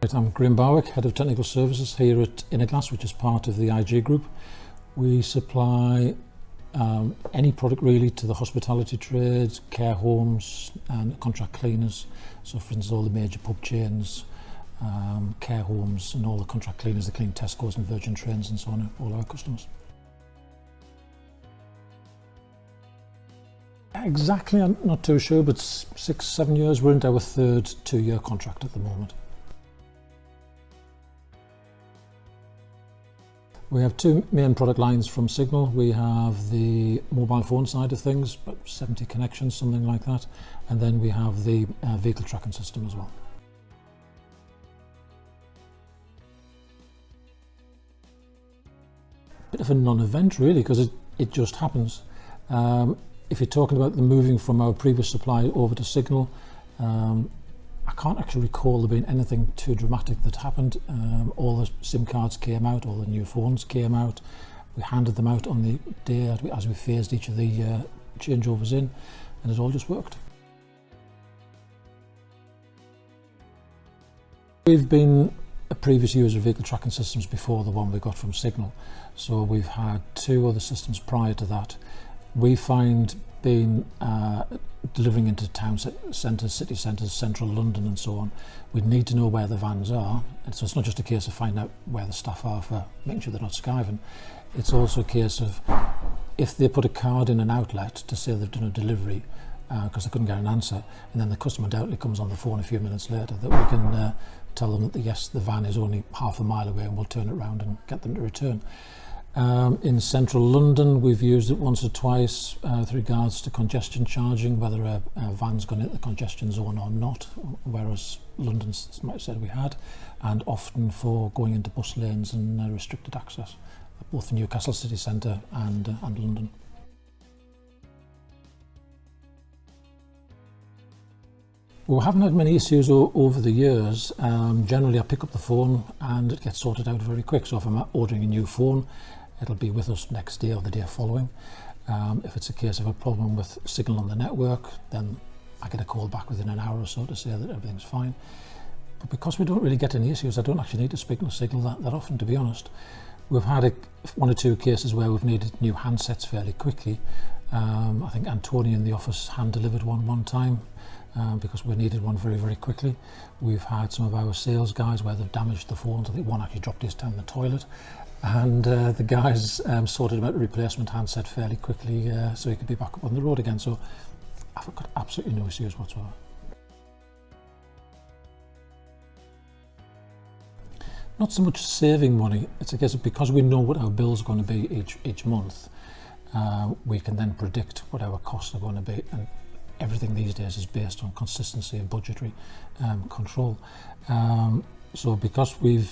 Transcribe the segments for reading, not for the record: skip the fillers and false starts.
I'm Graham Barwick, Head of Technical Services here at Interglass, which is part of the IG Group. We supply any product really to the hospitality trades, care homes and contract cleaners. So for instance, all the major pub chains, care homes and all the contract cleaners that clean Tesco's and Virgin Trains and so on, all our customers. Exactly, I'm not too sure, but 6-7 years. We're into our third 2-year contract at the moment. We have two main product lines from Signal. We have the mobile phone side of things, about 70 connections, something like that. And then we have the vehicle tracking system as well. Bit of a non-event really, because it just happens. If you're talking about the moving from our previous supply over to Signal, I can't actually recall there being anything too dramatic that happened. All the SIM cards came out, all the new phones came out. We handed them out on the day as we phased each of the changeovers in, and it all just worked. We've been a previous user of vehicle tracking systems before the one we got from Signal, so we've had 2 other systems prior to that. We find being delivering into town centres, city centres, central London and so on, we need to know where the vans are. And so it's not just a case of finding out where the staff are for making sure they're not skiving. It's also a case of if they put a card in an outlet to say they've done a delivery because they couldn't get an answer, and then the customer doubtly comes on the phone a few minutes later, that we can tell them that yes, the van is only half a mile away and we'll turn it around and get them to return. In central London, we've used it once or twice with regards to congestion charging, whether a van's going to hit the congestion zone or not, whereas London might have said we had, and often for going into bus lanes and restricted access, both the Newcastle city centre and London. We haven't had many issues over the years. Generally I pick up the phone and it gets sorted out very quick. So if I'm ordering a new phone, it'll be with us next day or the day following. If it's a case of a problem with signal on the network, then I get a call back within an hour or so to say that everything's fine. But because we don't really get any issues, I don't actually need to speak to Signal that often, to be honest. We've had 1 or 2 cases where we've needed new handsets fairly quickly. I think Antonio in the office hand delivered one time because we needed one very, very quickly. We've had some of our sales guys where they've damaged the phones. I think one actually dropped his down the toilet, and the guys sorted out a replacement handset fairly quickly so he could be back up on the road again. So I've got absolutely no issues whatsoever. Not so much saving money, it's a case of because we know what our bill's going to be each month, we can then predict what our costs are going to be, and everything these days is based on consistency and budgetary control. So because we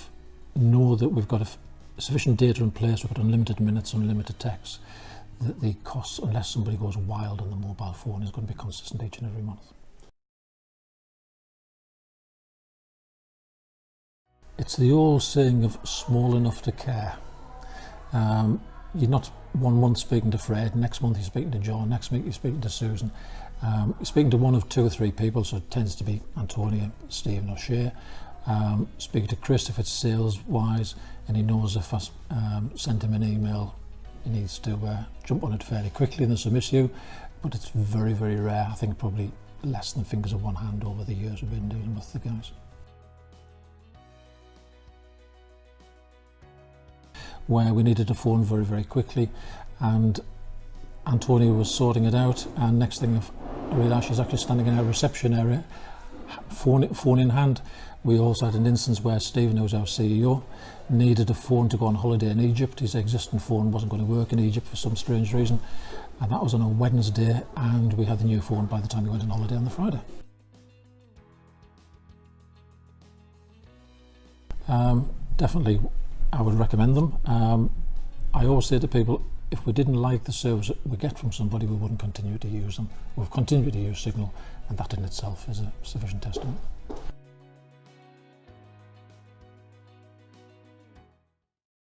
know that we've got sufficient data in place, we've got unlimited minutes, unlimited texts, that the costs, unless somebody goes wild on the mobile phone, is going to be consistent each and every month. It's the old saying of small enough to care. You're not 1 month speaking to Fred, next month you're speaking to John, next week you're speaking to Susan. You're speaking to one of 2 or 3 people, so it tends to be Antonia, Stephen or Shay. Speaking to Chris if it's sales wise, and he knows if I send him an email, he needs to jump on it fairly quickly and there's some issue, but it's very, very rare. I think probably less than fingers of one hand over the years we've been dealing with the guys. Where we needed a phone very, very quickly, and Antonia was sorting it out, and next thing I realised she's actually standing in our reception area, phone in hand. We also had an instance where Stephen, who's our CEO, needed a phone to go on holiday in Egypt. His existing phone wasn't going to work in Egypt for some strange reason, and that was on a Wednesday, and we had the new phone by the time we went on holiday on the Friday. Definitely I would recommend them. I always say to people, if we didn't like the service we get from somebody, we wouldn't continue to use them. We've continued to use Signal, and that in itself is a sufficient testimony.